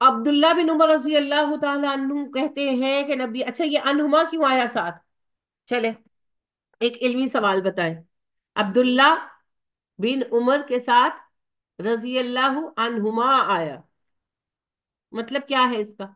عبداللہ بن عمر رضی اللہ تعالی عنہ کہتے ہیں کہ نبی، اچھا یہ انہما کیوں آیا ساتھ؟ چلے ایک علمی سوال بتائیں. عبداللہ بن عمر کے ساتھ رضی اللہ عنہما آیا، مطلب کیا ہے اس کا؟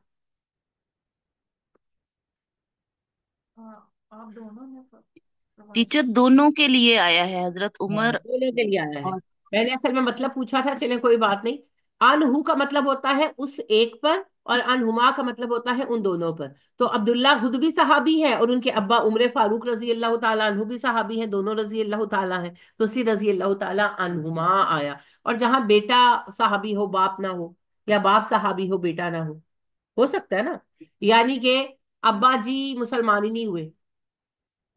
ٹیچر دونوں کے لیے آیا ہے، حضرت ہاں عمر دونوں کے لیے آیا ہے. اور میں نے اصل میں مطلب پوچھا تھا، چلے کوئی بات نہیں. انہو کا مطلب ہوتا ہے اس ایک پر، اور انہما کا مطلب ہوتا ہے ان دونوں پر. تو عبداللہ خود بھی صحابی ہے، اور ان کے ابا عمر فاروق رضی اللہ تعالیٰ عنہ بھی صحابی ہیں، دونوں رضی اللہ تعالیٰ ہیں. تو اسی رضی اللہ تعالیٰ عنہما آیا. اور جہاں بیٹا صحابی ہو باپ نہ ہو، یا باپ صحابی ہو بیٹا نہ ہو سکتا ہے نا. یعنی کہ ابا جی مسلمان ہی نہیں ہوئے،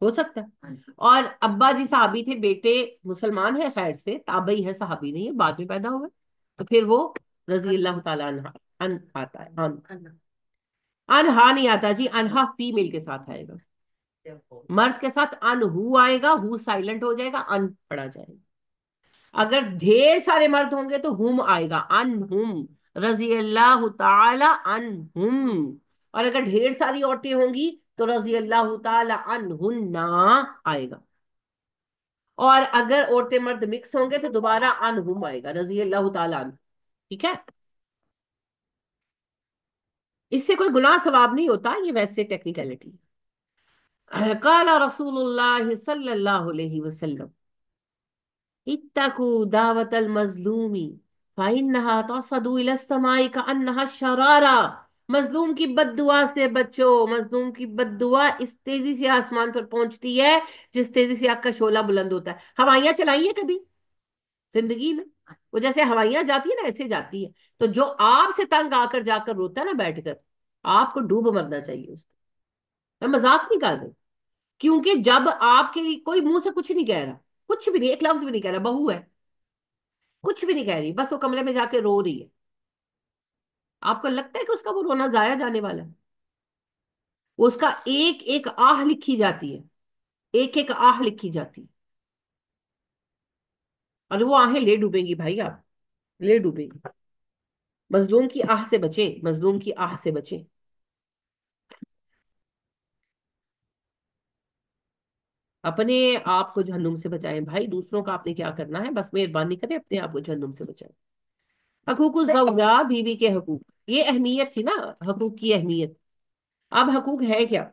ہو سکتا ہے. اور ابا جی صحابی تھے، بیٹے مسلمان ہے، خیر سے تابعی ہے، صحابی نہیں ہے، بعد میں پیدا ہوئے، تو پھر وہ رضی اللہ تعالیٰ عنہ ان آتا ہے. انہا نہیں آتا جی، انہا فیمیل کے ساتھ آئے گا. مرد کے ساتھ انہو آئے گا، ہو سائلنٹ ہو جائے گا، ان پڑا جائے گا. اگر ڈھیر سارے مرد ہوں گے تو ہم آئے گا، انہم رضی اللہ تعالی عنہم. اور اگر ڈھیر ساری عورتیں ہوں گی تو رضی اللہ تعالی عنہن آئے گا. اور اگر عورتیں مرد مکس ہوں گے تو دوبارہ عنہم آئے گا، رضی اللہ تعالی عنہ. ٹھیک ہے، اس سے کوئی گناہ ثواب نہیں ہوتا، یہ ویسے ٹیکنیکلٹی. قال رسول اللہ صلی اللہ علیہ وسلم اتقوا دعوت المظلوم فإنها تصعد إلى السماء كأنها الشرارة. مظلوم کی بد دعا سے بچو، مظلوم کی بد دعا اس تیزی سے آسمان پر پہنچتی ہے جس تیزی سے آگ کا شعلہ بلند ہوتا ہے. ہوائیاں چلائی ہیں کبھی زندگی میں؟ وہ جیسے ہوائیاں جاتی ہیں نا، ایسے جاتی ہے. تو جو آپ سے تنگ آ کر جا کر روتا ہے نا بیٹھ کر، آپ کو ڈوب مرنا چاہیے اس کو. میں مذاق نہیں کر رہی، کیونکہ جب آپ کے کوئی منہ سے کچھ نہیں کہہ رہا، کچھ بھی نہیں، ایک لفظ بھی نہیں کہہ رہا، بہو ہے کچھ بھی نہیں کہہ رہی، بس وہ کمرے میں جا کے رو رہی ہے، آپ کو لگتا ہے کہ اس کا وہ رونا ضائع جانے والا ہے؟ وہ اس کا ایک ایک آہ لکھی جاتی ہے، ایک ایک آہ لکھی جاتی ہے. اور وہ آہیں لے ڈوبیں گی بھائی، آپ لے ڈوبیں گی. مظلوم کی آہ سے بچے، مظلوم کی آہ سے بچے. اپنے آپ کو جہنم سے بچائیں بھائی، دوسروں کا آپ نے کیا کرنا ہے، بس مہربانی کریں اپنے آپ کو جہنم سے بچائیں. حقوق الزوجہ، بیوی کے حقوق. یہ اہمیت تھی نا، حقوق کی اہمیت. اب حقوق ہے کیا؟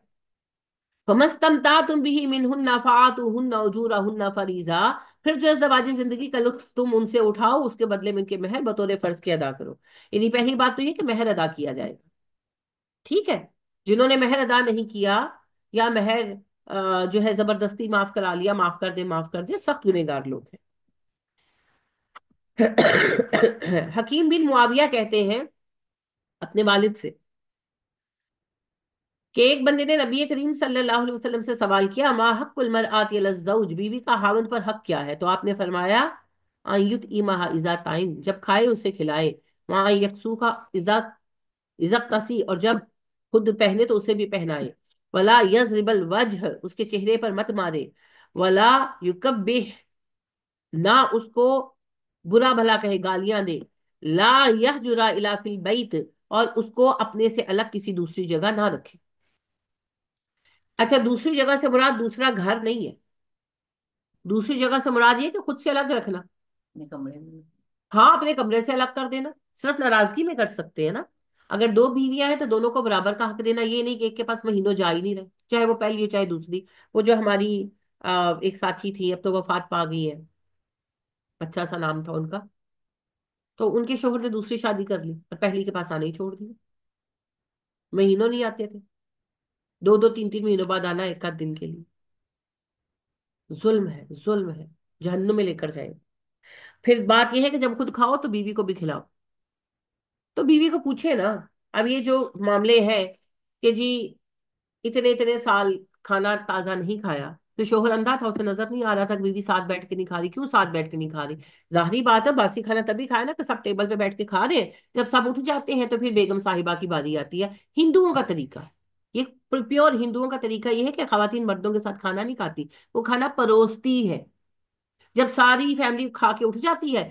فَمَسْتَمْتَعْتُمْ بِهِ مِنْهُنَّ فَآتُوهُنَّ أُجُورَهُنَّ فَرِيضَةً. پھر جو ازدواجی زندگی کا لطف تم ان سے اٹھاؤ، اس کے بدلے میں ان کے مہر بطور فرض کے ادا کرو. یعنی پہلی بات تو یہ کہ مہر ادا کیا جائے گا. ٹھیک ہے، جنہوں نے مہر ادا نہیں کیا، یا مہر جو ہے زبردستی معاف کرا لیا، معاف کر دے معاف کر دے، سخت گنہگار لوگ ہیں. حکیم بن معاویہ کہتے ہیں اپنے والد سے کہ ایک بندے نے نبی کریم صلی اللہ علیہ وسلم سے سوال کیا، ما حق المرآت علی الزوج، بیوی کا خاوند پر حق کیا ہے؟ تو آپ نے فرمایا ان یطعمها اذا طعم، جب کھائے اسے کھلائے، وان یکسوها اذا اذا اقتسی، اور جب خود پہنے تو اسے بھی پہنائے، ولا یضرب الوجہ، اس کے چہرے پر مت مارے، ولا یکبہ، نہ اس کو برا بھلا کہے گالیاں دے، لا یہجر الا فی البیت، اور اس کو اپنے سے الگ کسی دوسری جگہ نہ رکھے. اچھا، دوسری جگہ سے مراد دوسرا گھر نہیں ہے، دوسری جگہ سے مراد یہ کہ خود سے الگ رکھنا. اپنے کمرے میں، ہاں اپنے کمرے سے الگ کر دینا، صرف ناراضگی میں کر سکتے ہیں نا. اگر دو بیویاں ہیں تو دونوں کو برابر کا حق دینا، یہ نہیں کہ ایک کے پاس مہینوں جا ہی نہیں رہے، چاہے وہ پہلی ہو چاہے دوسری. وہ جو ہماری ایک ساتھی تھی، اب تو وفات پا گئی ہے، اچھا سا نام تھا ان کا، تو ان کے شوہر نے دوسری شادی کر لی اور پہلی کے پاس آنے ہی چھوڑ دیا. مہینوں نہیں آتے تھے، دو دو تین تین مہینوں بعد آنا ایک آدھ دن کے لیے. ظلم ہے، ظلم ہے، جہنم میں لے کر جائے. پھر بات یہ ہے کہ جب خود کھاؤ تو بیوی کو بھی کھلاؤ. تو بیوی کو پوچھے نا. اب یہ جو معاملے ہیں کہ جی اتنے اتنے سال کھانا تازہ نہیں کھایا، تو شوہر اندھا تھا، اسے نظر نہیں آ رہا تھا کہ بیوی ساتھ بیٹھ کے نہیں کھا رہی. کیوں ساتھ بیٹھ کے نہیں کھا رہی؟ ظاہری بات ہے، باسی کھانا تبھی کھایا نا کہ سب ٹیبل پہ بیٹھ کے کھا رہے ہیں. جب سب اٹھ جاتے ہیں تو پھر بیگم صاحبہ کی باری آتی ہے. ہندوؤں کا طریقہ ہے یہ، پیور ہندوؤں کا طریقہ یہ ہے کہ خواتین مردوں کے ساتھ کھانا نہیں کھاتی، وہ کھانا پروستی ہے. جب ساری فیملی کھا کے اٹھ جاتی ہے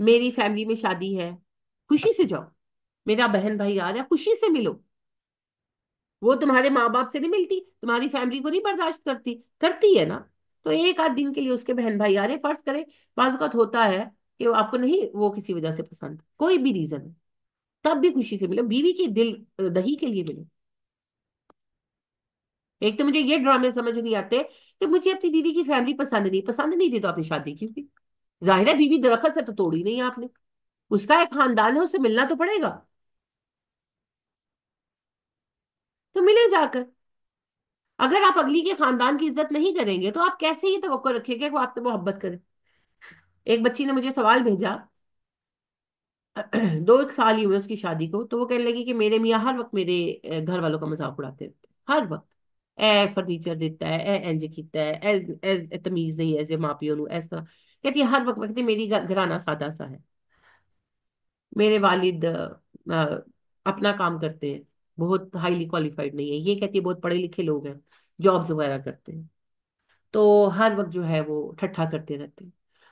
میری فیملی میں شادی ہے، خوشی سے جاؤ، میرا بہن بھائی آ رہا ہے، خوشی سے ملو۔ وہ تمہارے ماں باپ سے نہیں ملتی، تمہاری فیملی کو نہیں برداشت کرتی، کرتی ہے نا؟ تو ایک آدھ دن کے لیے اس کے بہن بھائی آ رہے ہیں، فرض کرے بعض اوقات ہوتا ہے کہ وہ آپ کو نہیں، وہ کسی وجہ سے پسند، کوئی بھی ریزن ہے، تب بھی خوشی سے ملو، بیوی کی دل دہی کے لیے ملو۔ ایک تو مجھے یہ ڈرامے سمجھ نہیں آتے کہ مجھے اپنی بیوی کی فیملی پسند نہیں، پسند نہیں تھی تو آپ نے شادی کی تھی؟ ظاہر ہے بیوی درخت سے تو توڑی نہیں آپ نے، اس کا ایک خاندان ہے، اسے ملنا تو پڑے گا، تو ملے جا کر۔ اگر آپ اگلی کے خاندان کی عزت نہیں کریں گے تو آپ کیسے یہ توقع رکھیں گے کہ وہ آپ سے محبت کرے؟ ایک بچی نے مجھے سوال بھیجا، 2 ایک سال ہی ہوئے اس کی شادی کو، تو وہ کہنے لگی کہ میرے میاں ہر وقت میرے گھر والوں کا مذاق اڑاتے رہتے ہیں، ہر وقت، اے فرنیچر دیتا ہے، اے انج کیتا ہے، اے تمیز نہیں ایسے ماں پیو نو اس طرح، کہتی ہے ہر وقت، کہتی ہے میری گھرانہ سادہ سا ہے، میرے والد اپنا کام کرتے ہیں، بہت ہائیلی کوالیفائڈ نہیں ہے، یہ کہتی ہے بہت پڑھے لکھے لوگ ہیں، جابز وغیرہ کرتے ہیں، تو ہر وقت جو ہے وہ ٹھٹھا کرتے رہتے ہیں۔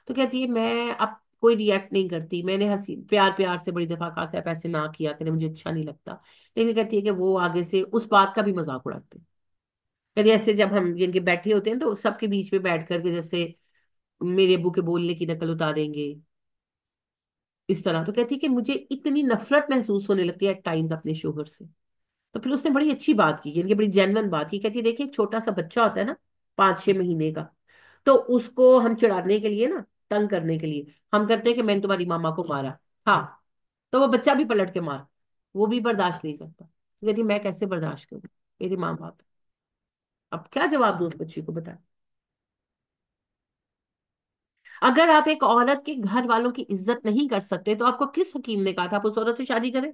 تو کہتی ہے میں اب کوئی ریئیکٹ نہیں کرتی، میں نے ہنسی پیار پیار سے بڑی دفعہ کہا کہ پیسے نہ کیا کرے، مجھے اچھا نہیں لگتا، لیکن کہتی ہے کہ وہ آگے سے اس بات کا بھی مذاق اڑاتے ہیں۔ کہتی ہے ایسے جب ہم جن کے بیٹھے ہوتے ہیں تو سب کے بیچ میں بیٹھ کر کے جیسے میرے ابو کے بولنے کی نقل اتاریں گے، اس طرح۔ تو کہتی ہے کہ مجھے اتنی نفرت محسوس ہونے لگتی ہے ایٹ ٹائمز اپنے شوہر سے۔ تو پھر اس نے بڑی اچھی بات کی، یعنی کہ بڑی جینون بات کی، کہتی ہے دیکھیں ایک چھوٹا سا بچہ ہوتا ہے نا، 5 6 مہینے کا، تو اس کو ہم چڑھانے کے لیے نا، تنگ کرنے کے لیے ہم کرتے ہیں کہ میں نے تمہاری ماما کو مارا، ہاں، تو وہ بچہ بھی پلٹ کے مار، وہ بھی برداشت نہیں کرتا، کہتی میں کیسے برداشت کروں، میری ماں باپ ہے۔ اب کیا جواب دوں اس بچی کو، بتائیں؟ اگر آپ ایک عورت کے گھر والوں کی عزت نہیں کر سکتے تو آپ کو کس حکیم نے کہا تھا آپ اس عورت سے شادی کریں؟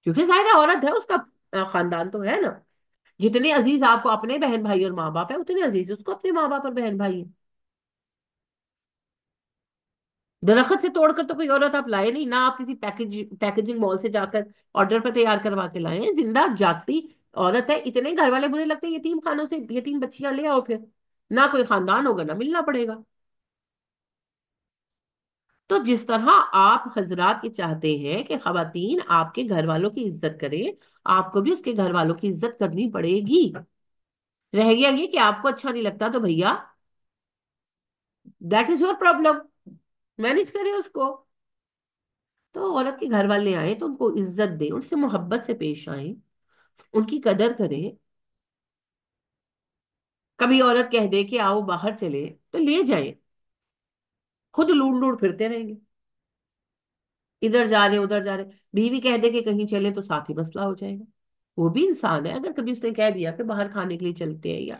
کیونکہ ظاہر ہے عورت ہے، اس کا خاندان تو ہے نا، جتنے عزیز آپ کو اپنے بہن بھائی اور ماں باپ ہے، اتنے عزیز اس کو اپنے ماں باپ اور بہن بھائی ہیں۔ درخت سے توڑ کر تو کوئی عورت آپ لائے نہیں، نہ آپ کسی پیکجنگ مال سے جا کر آرڈر پر تیار کروا کے لائے ہیں، زندہ جاگتی عورت ہے۔ اتنے گھر والے برے لگتے ہیں، یتیم خانوں سے یتیم بچیاں لے آؤ، پھر نہ کوئی خاندان ہوگا نہ ملنا پڑے گا۔ تو جس طرح آپ حضرات یہ چاہتے ہیں کہ خواتین آپ کے گھر والوں کی عزت کرے، آپ کو بھی اس کے گھر والوں کی عزت کرنی پڑے گی۔ رہ گیا یہ کہ آپ کو اچھا نہیں لگتا تو بھیا that is your problem, manage کریں اس کو۔ تو عورت کے گھر والے آئیں تو ان کو عزت دیں، ان سے محبت سے پیش آئیں، ان کی قدر کریں۔ کبھی عورت کہہ دے کہ آؤ باہر چلے تو لے جائیں، خود لوڑ لوڑ پھرتے رہیں گے، ادھر جا رہے ادھر جا رہے، بیوی کہہ دے کہ کہیں چلے تو ساتھ ہی مسئلہ ہو جائے گا۔ وہ بھی انسان ہے، اگر کبھی اس نے کہہ دیا کہ باہر کھانے کے لیے چلتے ہیں، یا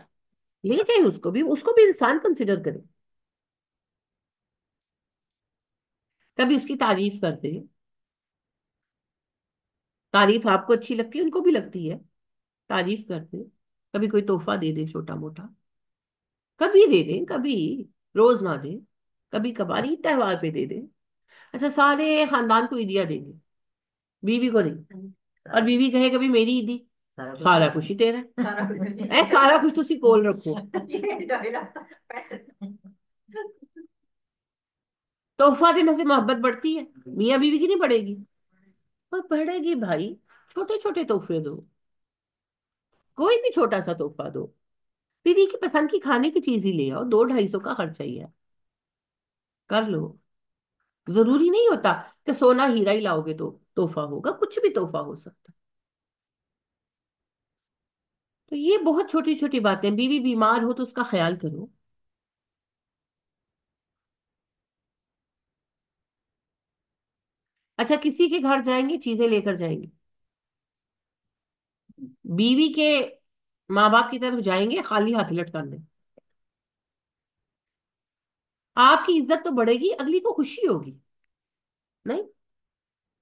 لے جائیں اس کو بھی انسان کنسیڈر کریں، کبھی اس کی تعریف کر دیں، تعریف آپ کو اچھی لگتی ہے ان کو بھی لگتی ہے، تعریف کر دیں، کبھی کوئی تحفہ دے دیں چھوٹا موٹا، کبھی دے دیں، کبھی روز نہ دیں، کبھی کبھار عید تہوار پہ دے دیں۔ اچھا سارے خاندان کو عیدیاں دیں گے، بیوی کو نہیں، اور بیوی کہے کبھی میری عیدی، سارا کچھ ہی تیرا ہے، اے سارا کچھ تو اسی کول رکھو۔ تحفہ دینے سے محبت بڑھتی ہے، میاں بیوی کی نہیں بڑھے گی؟ اور بڑھے گی بھائی، چھوٹے چھوٹے تحفے دو، کوئی بھی چھوٹا سا تحفہ دو، بیوی کی پسند کی کھانے کی چیز ہی لے آؤ، 2 250 کا خرچہ ہی ہے، کر لو۔ ضروری نہیں ہوتا کہ سونا ہیرا ہی لاؤ گے تو تحفہ ہوگا، کچھ بھی تحفہ ہو سکتا ہے۔ تو یہ بہت چھوٹی چھوٹی باتیں، بیوی بیمار ہو تو اس کا خیال کرو۔ اچھا کسی کے گھر جائیں گے چیزیں لے کر جائیں گے، بیوی کے ماں باپ کی طرف جائیں گے خالی ہاتھ لٹکانے؟ آپ کی عزت تو بڑھے گی، اگلی کو خوشی ہوگی؟ نہیں،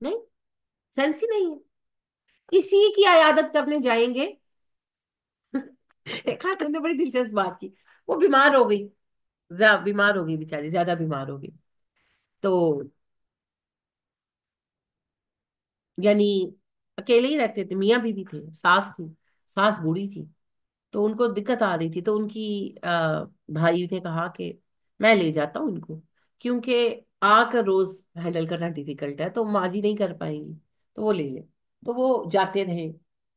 نہیں، سینس ہی نہیں ہے۔ کسی کی عیادت کرنے جائیں گے، ایک خاتون نے بڑی دلچسپ بات کی، وہ بیمار ہو گئی، بیمار ہو گئی بیچاری، زیادہ بیمار ہو گئی، تو یعنی اکیلے ہی رہتے تھے، میاں بیوی تھے، ساس تھی، ساس بوڑھی تھی، تو ان کو دقت آ رہی تھی، تو ان کی بھائی نے کہا کہ میں لے جاتا ہوں ان کو، کیونکہ آ کر روز ہینڈل کرنا ڈیفیکلٹ ہے، تو ماں جی نہیں کر پائیں گی، تو وہ لے لے۔ تو وہ جاتے رہے،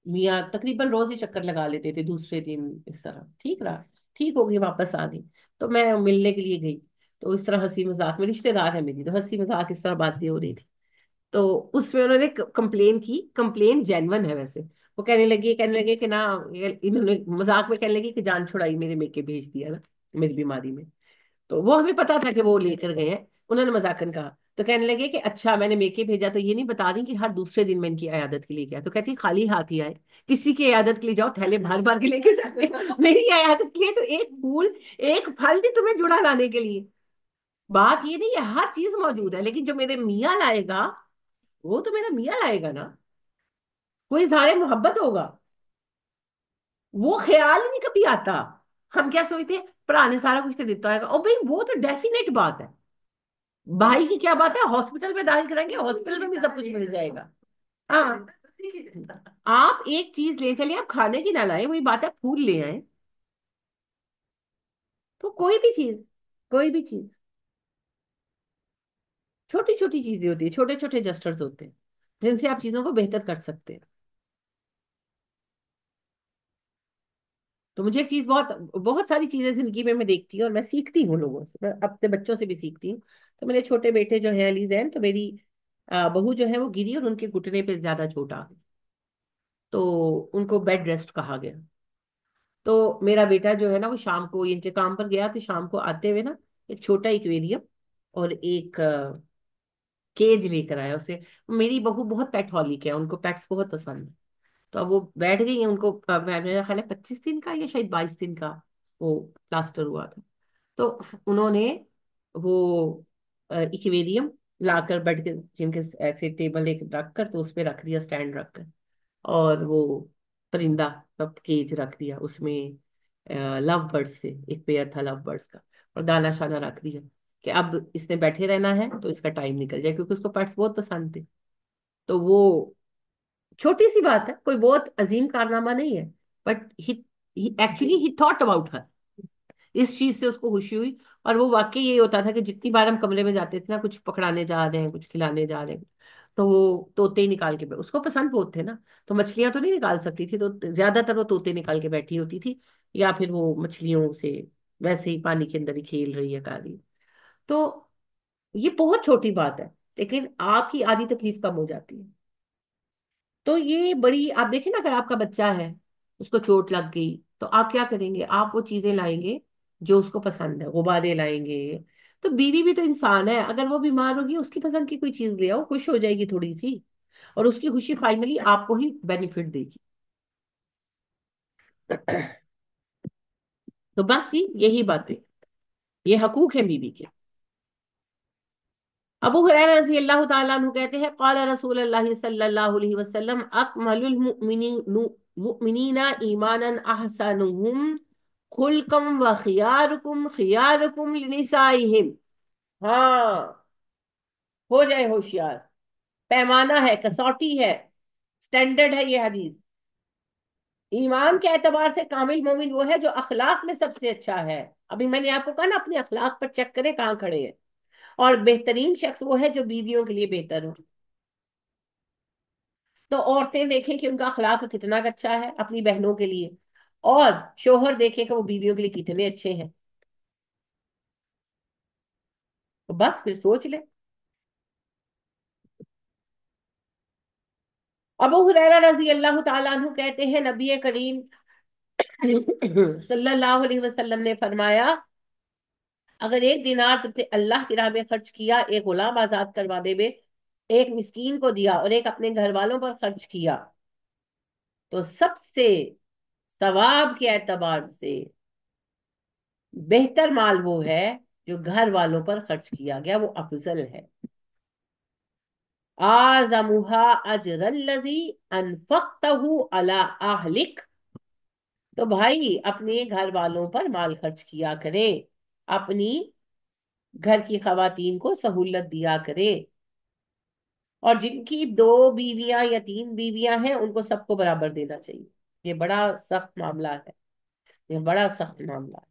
میاں تقریباً روز ہی چکر لگا لیتے تھے، دوسرے دن اس طرح ٹھیک رہا، ٹھیک ہو گئی، واپس آ گئی۔ تو میں ملنے کے لیے گئی، تو اس طرح ہنسی مذاق میں، رشتے دار ہے میری، تو ہنسی مذاق اس طرح باتیں ہو رہی تھی، تو اس میں انہوں نے کمپلین کی، کمپلین جینون ہے ویسے۔ وہ کہنے لگے کہ نا، انہوں نے مذاق میں کہنے لگی کہ جان چھڑائی میرے میکے بھیج دیا نا میری بیماری میں۔ تو وہ ہمیں پتا تھا کہ وہ لے کر گئے ہیں، انہوں نے مذاقن کہا۔ تو کہنے لگے کہ اچھا میں نے میکے بھیجا تو یہ نہیں بتا رہی کہ ہر دوسرے دن میں ان کی عیادت کے لیے گیا؟ تو کہتی خالی ہاتھ ہی آئے، کسی کی عیادت کے لیے جاؤ تھیلے بھار بھار کے لے کے جاتے ہیں، میری عیادت کے لیے تو ایک پھول ایک پھل بھی تمہیں جڑا لانے کے لیے۔ بات یہ نہیں ہے، ہر چیز موجود ہے، لیکن جو میرے میاں لائے گا وہ تو میرا میاں لائے گا نا، کوئی اظہار محبت ہوگا، وہ خیال ہی نہیں کبھی آتا۔ ہم کیا سوچتے ہیں پرا نے سارا کچھ تو دیتا ہے، اور بھائی وہ تو ڈیفینیٹ بات ہے، بھائی کی کیا بات ہے، ہاسپٹل میں داخل کریں گے، ہاسپٹل میں بھی سب کچھ مل جائے گا۔ ہاں، آپ ایک چیز لے چلیے، آپ کھانے کی نہ لائیں، وہی بات ہے پھول لے آئیں، تو کوئی بھی چیز، کوئی بھی چیز، چھوٹی چھوٹی چیزیں ہوتی ہیں، چھوٹے چھوٹے جسٹرز ہوتے ہیں جن سے آپ چیزوں کو بہتر کر سکتے ہیں۔ تو مجھے ایک چیز، بہت بہت ساری چیزیں زندگی میں دیکھتی ہوں اور میں سیکھتی ہوں لوگوں سے، میں اپنے بچوں سے بھی سیکھتی ہوں۔ تو میرے چھوٹے بیٹے جو ہیں علی زین، تو میری بہو جو ہے وہ گری اور ان کے گھٹنے پہ زیادہ چوٹ آ گئی، تو ان کو بیڈ ریسٹ کہا گیا۔ تو میرا بیٹا جو ہے نا وہ شام کو ان کے کام پر گیا، تو شام کو آتے ہوئے نا ایک چھوٹا ایکویریم اور ایک کیج لے کر آیا اسے۔ میری بہو بہت پیٹ ہالک ہے، ان کو پیٹس بہت پسند ہے، تو اب وہ بیٹھ گئی ہیں، ان کو میرا خیال ہے 25 دن کا یا شاید 22 دن کا وہ پلاسٹر ہوا تھا۔ تو انہوں نے وہ ایکویریم لا کر بیٹھ کے جن کے ایسے ٹیبل ایک رکھ کر، تو اس پہ رکھ دیا اسٹینڈ رکھ کر، اور وہ پرندہ کا کیج رکھ دیا اس میں، لو برڈ سے ایک پیئر تھا لو برڈس کا، اور دانا شانہ رکھ دیا کہ اب اس نے بیٹھے رہنا ہے تو اس کا ٹائم نکل جائے، کیونکہ اس کو پیٹس بہت پسند تھے۔ تو وہ چھوٹی سی بات ہے، کوئی بہت عظیم کارنامہ نہیں ہے، but actually he thought about her, اس چیز سے اس کو خوشی ہوئی۔ اور وہ واقعی یہ ہوتا تھا کہ جتنی بار ہم کمرے میں جاتے تھے نا، کچھ پکڑانے جا رہے ہیں، کچھ کھلانے جا رہے ہیں، تو وہ طوطے ہی نکال کے اس کو پسند بہت تھے نا، تو مچھلیاں تو نہیں نکال سکتی تھی، تو زیادہ تر وہ طوطے نکال کے بیٹھی ہوتی تھی، یا پھر وہ مچھلیوں سے ویسے ہی پانی کے اندر ہی کھیل رہی ہے، کر رہی ہے۔ تو یہ بہت چھوٹی بات ہے، لیکن آپ کی آدھی تکلیف کم ہو جاتی ہے۔ تو یہ بڑی، آپ دیکھیں نا، اگر آپ کا بچہ ہے اس کو چوٹ لگ گئی تو آپ کیا کریں گے؟ آپ وہ چیزیں لائیں گے جو اس کو پسند ہے، غبارے لائیں گے۔ تو بیوی بھی تو انسان ہے، اگر وہ بیمار ہوگی اس کی پسند کی کوئی چیز لے آؤ، خوش ہو جائے گی تھوڑی سی، اور اس کی خوشی فائنلی آپ کو ہی بینیفٹ دے گی۔ تو بس یہی باتیں، یہ حقوق ہیں بیوی کے۔ ابو ہریرہ رضی اللہ تعالیٰ عنہ کہتے ہیں قال رسول اللہ صلی اللہ علیہ وسلم اکمل المؤمنین ایمانا احسنهم خلقا وخیارکم خیارکم لنسائہم۔ ہاں، ہو جائے ہوشیار، پیمانہ ہے، کسوٹی ہے، سٹینڈرڈ ہے یہ حدیث۔ ایمان کے اعتبار سے کامل مومن وہ ہے جو اخلاق میں سب سے اچھا ہے۔ ابھی میں نے آپ کو کہا نا، اپنے اخلاق پر چیک کریں کہاں کھڑے ہیں۔ اور بہترین شخص وہ ہے جو بیویوں کے لیے بہتر ہو۔ تو عورتیں دیکھیں کہ ان کا اخلاق کتنا اچھا ہے اپنی بہنوں کے لیے، اور شوہر دیکھیں کہ وہ بیویوں کے لیے کتنے اچھے ہیں، تو بس پھر سوچ لیں۔ ابو ہریرہ رضی اللہ تعالیٰ عنہ کہتے ہیں نبی کریم صلی اللہ علیہ وسلم نے فرمایا، اگر ایک دینار تم نے اللہ کی راہ میں خرچ کیا، ایک غلام آزاد کروا دے بے، ایک مسکین کو دیا، اور ایک اپنے گھر والوں پر خرچ کیا، تو سب سے ثواب کے اعتبار سے بہتر مال وہ ہے جو گھر والوں پر خرچ کیا گیا، وہ افضل ہے۔ اعظمها اجر الذی انفقته علی اہلک۔ تو بھائی اپنے گھر والوں پر مال خرچ کیا کریں، اپنی گھر کی خواتین کو سہولت دیا کرے، اور جن کی 2 بیویاں یا 3 بیویاں ہیں ان کو سب کو برابر دینا چاہیے۔ یہ بڑا سخت معاملہ ہے، یہ بڑا سخت معاملہ ہے۔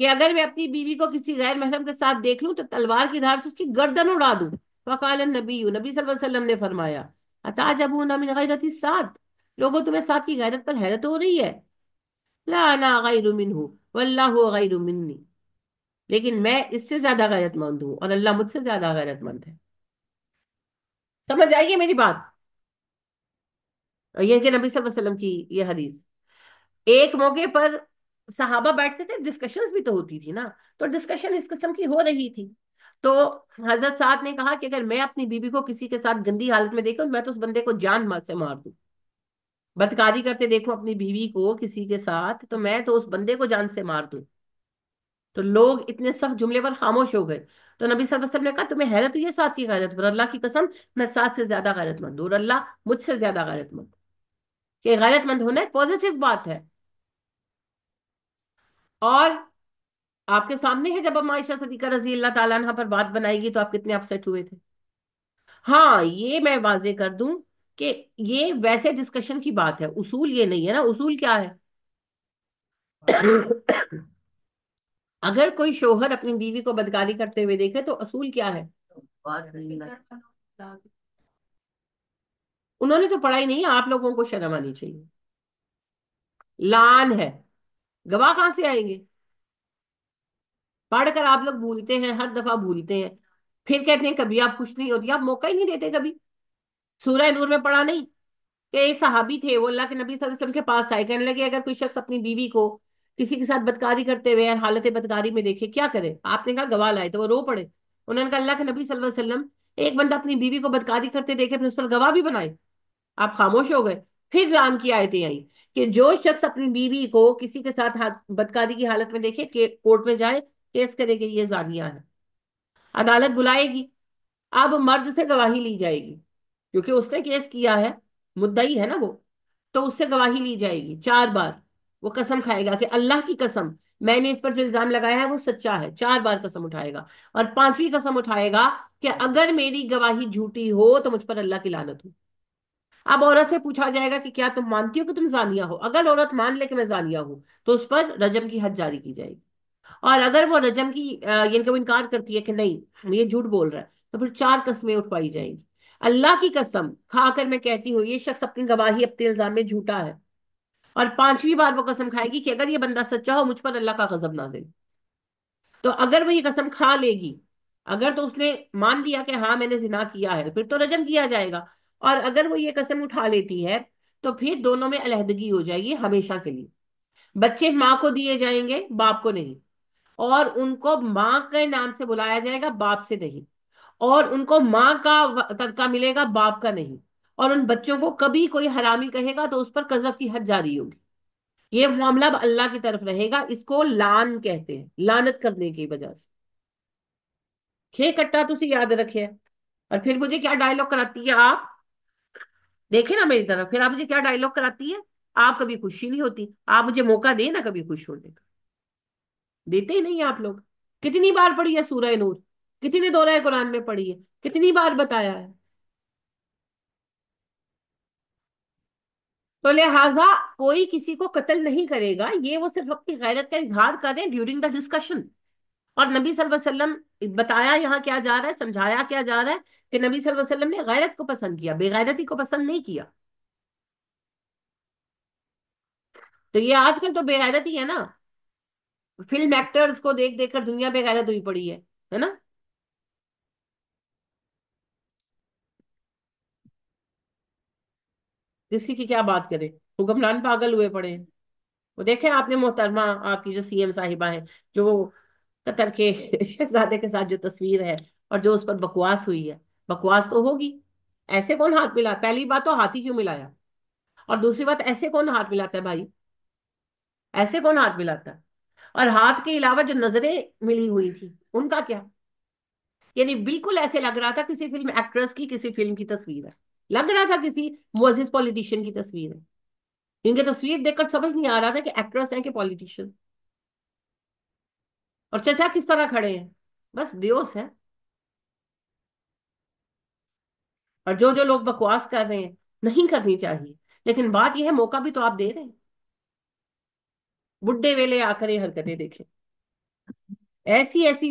کہ اگر میں اپنی بیوی کو کسی غیر محرم کے ساتھ دیکھ لوں تو تلوار کی دھار سے اس کی گردن اڑا دوں. فقال النبی، نبی صلی اللہ علیہ وسلم نے فرمایا، اتعجبون من غیرت السعد، لوگوں تمہیں ساتھ کی غیرت پر حیرت ہو رہی ہے؟ لا انا غیر منہ واللہ غیر منی، لیکن میں اس سے زیادہ غیرت مند ہوں اور اللہ مجھ سے زیادہ غیرت مند ہے. سمجھ آئیے میری بات؟ اور یہ کہ نبی صلی اللہ علیہ وسلم کی یہ حدیث. ایک موقع پر صحابہ بیٹھتے تھے، ڈسکشنز بھی تو ہوتی تھی نا، تو ڈسکشن اس قسم کی ہو رہی تھی. تو حضرت سعد نے کہا کہ اگر میں اپنی بیوی کو کسی کے ساتھ گندی حالت میں دیکھوں، میں تو اس بندے کو جان مار سے مار دوں. بدکاری کرتے دیکھوں اپنی بیوی کو کسی کے ساتھ تو میں تو اس بندے کو جان سے مار دوں. تو لوگ اتنے سخت جملے پر خاموش ہو گئے. تو نبی صلی اللہ علیہ وسلم نے کہا تمہیں حیرت ہوئی ہے ساتھ کی غیرت پر؟ اللہ کی قسم میں ساتھ سے زیادہ غیرت مند ہوں اور اللہ مجھ سے زیادہ غیرت مند. کہ غیرت مند ہونا ایک پازیٹیو بات ہے. اور آپ کے سامنے ہے جب ہم عائشہ صدیقہ رضی اللہ تعالیٰ عنہ پر بات بنائے گی تو آپ کتنے اپسیٹ ہوئے تھے. ہاں یہ میں واضح کر دوں کہ یہ ویسے ڈسکشن کی بات ہے، اصول یہ نہیں ہے نا. اصول کیا ہے؟ اگر کوئی شوہر اپنی بیوی کو بدکاری کرتے ہوئے دیکھے تو اصول کیا ہے؟ انہوں نے تو پڑھا ہی نہیں ہے، آپ لوگوں کو شرم آنی چاہیے. لان ہے، گواہ کہاں سے آئیں گے؟ پڑھ کر آپ لوگ بھولتے ہیں، ہر دفعہ بھولتے ہیں، پھر کہتے ہیں کبھی آپ خوش نہیں ہوتی. آپ موقع ہی نہیں دیتے کبھی. سورہ نور میں پڑھا نہیں کہ ایک صحابی تھے، وہ اللہ کے نبی صلی اللہ علیہ وسلم کے پاس آئے، کہنے لگے اگر کوئی شخص اپنی بیوی کو کسی کے ساتھ بدکاری کرتے ہوئے حالت بدکاری میں دیکھے کیا کرے؟ آپ نے کہا گواہ لائے. تو وہ رو پڑے. انہوں نے کہا اللہ کے نبی صلی اللہ علیہ وسلم، ایک بندہ اپنی بیوی کو بدکاری کرتے دیکھے پھر اس پر گواہ بھی بنائے؟ آپ خاموش ہو گئے. پھر لعان کی آیتیں آئی کہ جو شخص اپنی بیوی کو کسی کے ساتھ بدکاری کی حالت میں دیکھے کہ کورٹ میں جائے کیس کرے کہ یہ زانیہ ہے. عدالت بلائے گی. اب مرد سے گواہی لی جائے گی کیونکہ اس نے کیس کیا ہے، مدعی ہے نا وہ. تو اس سے گواہی لی جائے گی 4 بار. وہ قسم کھائے گا کہ اللہ کی قسم میں نے اس پر جو الزام لگایا ہے وہ سچا ہے. 4 بار قسم اٹھائے گا. اور 5ویں قسم اٹھائے گا کہ اگر میری گواہی جھوٹی ہو تو مجھ پر اللہ کی لعنت ہو. اب عورت سے پوچھا جائے گا کہ کیا تم مانتی ہو کہ تم زانیہ ہو؟ اگر عورت مان لے کہ میں زانیہ ہوں تو اس پر رجم کی حد جاری کی جائے گی. اور اگر وہ رجم کی یعنی کہ وہ انکار کرتی ہے کہ نہیں یہ جھوٹ بول رہا ہے تو پھر 4 قسمیں اٹھوائی جائیں گی. اللہ کی قسم کھا کر میں کہتی ہوں یہ شخص اپنی گواہی اپنے الزام میں جھوٹا ہے. اور 5ویں بار وہ قسم کھائے گی کہ اگر یہ بندہ سچا ہو مجھ پر اللہ کا غضب نازل. تو اگر وہ یہ قسم کھا لے گی، اگر تو اس نے مان لیا کہ ہاں میں نے زنا کیا ہے پھر تو رجم کیا جائے گا. اور اگر وہ یہ قسم اٹھا لیتی ہے تو پھر دونوں میں علیحدگی ہو جائے گی ہمیشہ کے لیے. بچے ماں کو دیے جائیں گے، باپ کو نہیں. اور ان کو ماں کے نام سے بلایا جائے گا، باپ سے نہیں. اور ان کو ماں کا ترکہ ملے گا، باپ کا نہیں. اور ان بچوں کو کبھی کوئی حرامی کہے گا تو اس پر قذف کی حد جاری ہوگی. یہ معاملہ اب اللہ کی طرف رہے گا. اس کو لان کہتے ہیں، لانت کرنے کی وجہ سے. کھے کٹا تسی یاد رکھے. اور پھر مجھے کیا ڈائلگ کراتی ہے آپ؟ دیکھیں نا میری طرف، پھر آپ مجھے کیا ڈائلگ کراتی ہے؟ آپ کبھی خوشی نہیں ہوتی. آپ مجھے موقع دیں نا کبھی خوش ہونے کا. دیتے ہی نہیں آپ لوگ. کتنی بار پڑھی ہے سورہ نور؟ کتنے دورہ قرآن میں پڑھی ہے؟ کتنی بار بتایا ہے؟ تو لہٰذا کوئی کسی کو قتل نہیں کرے گا، یہ وہ صرف اپنی غیرت کا اظہار کر دیں ڈیورنگ دا ڈسکشن. اور نبی صلی اللہ علیہ وسلم بتایا یہاں کیا جا رہا ہے، سمجھایا کیا جا رہا ہے کہ نبی صلی اللہ علیہ وسلم نے غیرت کو پسند کیا، بے غیرتی کو پسند نہیں کیا. تو یہ آج کل تو بے غیرتی ہے نا. فلم ایکٹرز کو دیکھ دیکھ کر دنیا بے غیرت ہوئی پڑی ہے نا. کسی کی کیا بات کرے؟ حکمران پاگل ہوئے پڑے ہیں. وہ دیکھیں آپ نے محترمہ آپ کی جو سی ایم صاحبہ ہیں، جو قطر کے شہزادے کے ساتھ جو تصویر ہے اور جو اس پر بکواس ہوئی ہے. بکواس تو ہوگی. ایسے کون ہاتھ ملا؟ پہلی بات تو ہاتھی کیوں ملایا؟ اور دوسری بات ایسے کون ہاتھ ملاتا ہے بھائی؟ ایسے کون ہاتھ ملاتا ہے؟ اور ہاتھ کے علاوہ جو نظریں ملی ہوئی تھی ان کا کیا؟ یعنی بالکل ایسے لگ رہا تھا کسی فلم ایکٹریس کی کسی فلم کی تصویر ہے. لگ رہا تھا کسی معزز پولیٹیشین کی تصویر ہے. ان کی تصویر دیکھ کر سمجھ نہیں آ رہا تھا کہ ایکٹریس ہیں کہ پولیٹیشین. اور چچا کس طرح کھڑے ہیں؟ بس دیوس ہے. اور جو جو لوگ بکواس کر رہے ہیں نہیں کرنی چاہیے، لیکن بات یہ ہے موقع بھی تو آپ دے رہے ہیں. بڈھے ویلے آ کر یہ حرکتیں دیکھیں. ایسی ایسی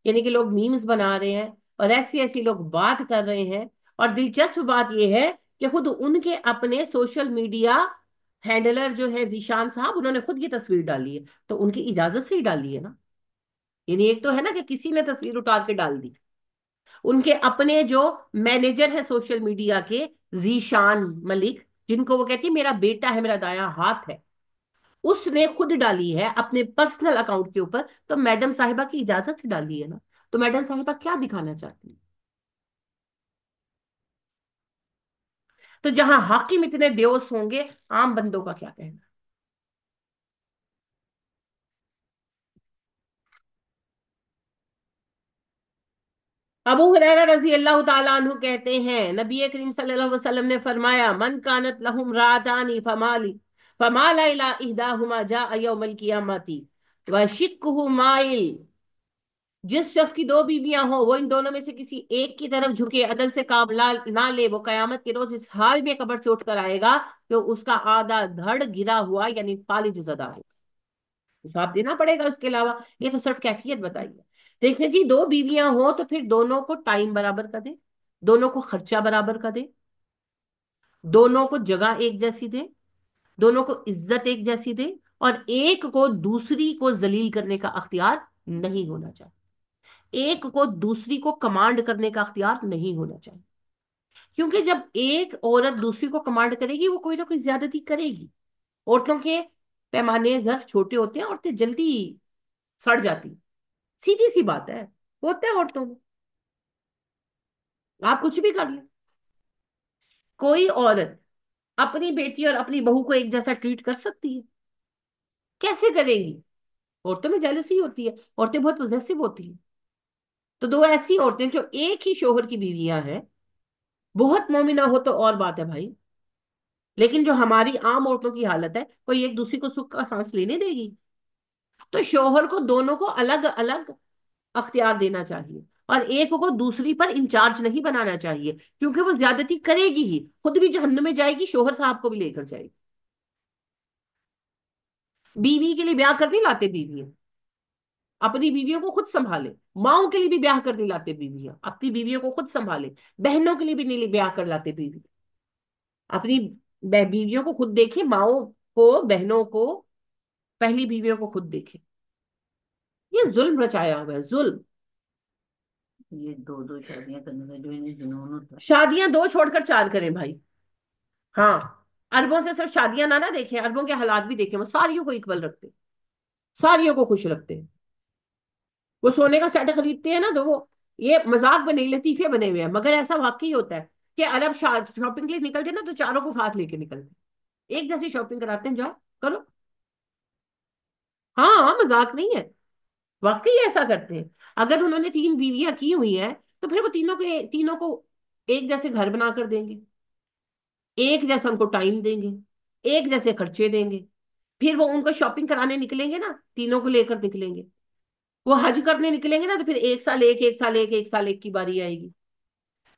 یعنی کہ لوگ میمز بنا رہے ہیں اور ایسی ایسی لوگ بات کر رہے ہیں. اور دلچسپ بات یہ ہے کہ خود ان کے اپنے سوشل میڈیا ہینڈلر جو ہے ذیشان صاحب، انہوں نے خود یہ تصویر ڈالی ہے. تو ان کی اجازت سے ہی ڈالی ہے نا. یعنی ایک تو ہے نا کہ کسی نے تصویر اٹھا کے ڈال دی. ان کے اپنے جو مینیجر ہے سوشل میڈیا کے، ذیشان ملک، جن کو وہ کہتی ہے میرا بیٹا ہے، میرا دایاں ہاتھ ہے، اس نے خود ڈالی ہے اپنے پرسنل اکاؤنٹ کے اوپر. تو میڈم صاحبہ کی اجازت سے ڈالی ہے نا. تو میڈم صاحبہ کیا دکھانا چاہتی ہیں؟ تو جہاں حاکم اتنے دیوس ہوں گے، عام بندوں کا کیا کہنا؟ ابو ہریرہ رضی اللہ تعالیٰ عنہ کہتے ہیں نبی کریم صلی اللہ علیہ وسلم نے فرمایا من کانت لہم راتان فمال الى احداہما جاء یوم القیامت وشقہ مائل. جس شخص کی دو بیویاں ہوں وہ ان دونوں میں سے کسی ایک کی طرف جھکے، عدل سے کام نہ لے، وہ قیامت کے روز اس حال میں قبر سے اٹھ کر آئے گا کہ اس کا آدھا دھڑ گرا ہوا یعنی فالج زدہ ہو. حساب دینا پڑے گا اس کے علاوہ. یہ تو صرف کیفیت بتائیے. دیکھیں جی، دو بیویاں ہوں تو پھر دونوں کو ٹائم برابر کا دے، دونوں کو خرچہ برابر کا دے، دونوں کو جگہ ایک جیسی دے، دونوں کو عزت ایک جیسی دے، اور ایک کو دوسری کو ذلیل کرنے کا اختیار نہیں ہونا چاہیے. ایک کو دوسری کو کمانڈ کرنے کا اختیار نہیں ہونا چاہیے. کیونکہ جب ایک عورت دوسری کو کمانڈ کرے گی وہ کوئی نہ کوئی زیادتی کرے گی. عورتوں کے پیمانے ظرف چھوٹے ہوتے ہیں، عورتیں جلدی سڑ جاتی. سیدھی سی بات ہے، ہوتا ہے عورتوں میں. آپ کچھ بھی کر لیں. کوئی عورت اپنی بیٹی اور اپنی بہو کو ایک جیسا ٹریٹ کر سکتی ہے؟ کیسے کرے گی؟ عورتوں میں جیلسی ہوتی ہے، عورتیں بہت پوزیسو ہوتی ہیں. تو دو ایسی عورتیں جو ایک ہی شوہر کی بیویاں ہیں، بہت مومنہ ہو تو اور بات ہے بھائی، لیکن جو ہماری عام عورتوں کی حالت ہے، کوئی ایک دوسری کو سکھ کا سانس لینے دے گی؟ تو شوہر کو دونوں کو الگ الگ اختیار دینا چاہیے، اور ایک کو دوسری پر انچارج نہیں بنانا چاہیے، کیونکہ وہ زیادتی کرے گی ہی، خود بھی جہنم میں جائے گی، شوہر صاحب کو بھی لے کر جائے گی. بیوی کے لیے بیاہ کرنے لاتے بیوی، اپنی بیویوں کو خود سنبھالے. ماؤں کے لیے بھی بیاہ کرنے لاتے بیویاں، اپنی بیویوں کو خود سنبھالے. بہنوں کے لیے بھی نہیں بیاہ کر لاتے بیوی، اپنی بیویوں کو خود دیکھے، ماؤں کو، بہنوں کو، پہلی بیویوں کو خود دیکھے. یہ ظلم رچایا ہوا ہے، ظلم. یہ دو دو شادیاں کرنے کا جو انہیں جنون ہوتا ہے. شادیاں دو چھوڑ کر چار کریں بھائی. ہاں، اربوں سے صرف شادیاں نہ دیکھیں، اربوں کے حالات بھی دیکھیں. وہ ساریوں کو اکول رکھتے ہیں، ساریوں کو خوش رکھتے ہیں. وہ سونے کا سیٹ خریدتے ہیں نا، تو وہ یہ مذاق بنے، لطیفے بنے ہوئے ہیں، مگر ایسا واقعی ہوتا ہے کہ عرب شاپنگ کے لیے نکلتے ہیں نا تو چاروں کو ساتھ لے کے نکلتے ہیں، ایک جیسی شاپنگ کراتے ہیں، جاؤ کرو. ہاں ہاں، مذاق نہیں ہے، واقعی ایسا کرتے ہیں. اگر انہوں نے تین بیویاں کی ہوئی ہیں تو پھر وہ تینوں کو ایک جیسے گھر بنا کر دیں گے، ایک جیسا ان کو ٹائم دیں گے، ایک جیسے خرچے دیں گے. پھر وہ ان کو شاپنگ کرانے نکلیں گے نا، تینوں کو لے کر نکلیں گے. وہ حج کرنے نکلیں گے نا تو پھر ایک سال ایک، ایک سال ایک، ایک سال ایک کی باری آئے گی.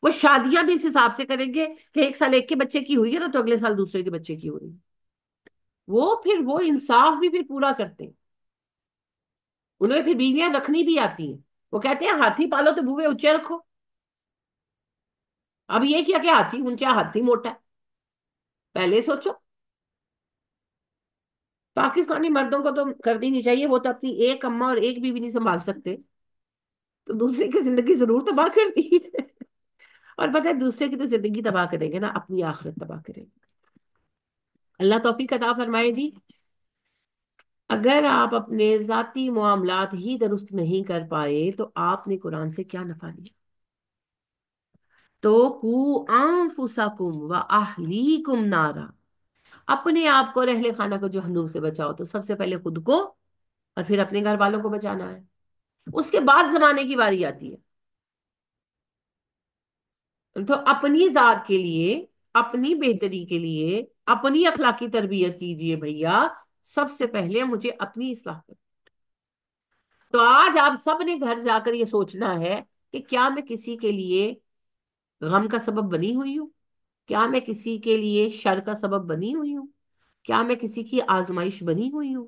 وہ شادیاں بھی اس حساب سے کریں گے کہ ایک سال ایک کے بچے کی ہوئی ہے نا تو اگلے سال دوسرے کے بچے کی ہو رہی ہے. وہ پھر وہ انصاف بھی پھر پورا کرتے ہیں. انہیں پھر بیویاں رکھنی بھی آتی ہیں. وہ کہتے ہیں ہاتھی پالو تو بوے اونچے رکھو. اب یہ کیا کہ ہاتھی اونچا ہاتھی موٹا ہے، پہلے سوچو. پاکستانی مردوں کو تو کر دینی چاہیے، وہ تو اپنی ایک اماں اور ایک بیوی نہیں سنبھال سکتے تو دوسرے کی زندگی ضرور تباہ کر دی. اور پتہ ہے دوسرے کی تو زندگی تباہ کریں گے نا، اپنی آخرت تباہ کریں گے. اللہ توفیق عطا فرمائے جی. اگر آپ اپنے ذاتی معاملات ہی درست نہیں کر پائے تو آپ نے قرآن سے کیا نفع لیا؟ تو قو انفسکم و اہلیکم نارا، اپنے آپ کو اور اہل خانہ کو جہنم سے بچاؤ. تو سب سے پہلے خود کو اور پھر اپنے گھر والوں کو بچانا ہے. اس کے بعد زمانے کی باری آتی ہے. تو اپنی ذات کے لیے، اپنی بہتری کے لیے، اپنی اخلاقی تربیت کیجئے بھیا. سب سے پہلے مجھے اپنی اصلاح کریں. تو آج آپ سب نے گھر جا کر یہ سوچنا ہے کہ کیا میں کسی کے لیے غم کا سبب بنی ہوئی ہوں؟ کیا میں کسی کے لیے شر کا سبب بنی ہوئی ہوں؟ کیا میں کسی کی آزمائش بنی ہوئی ہوں؟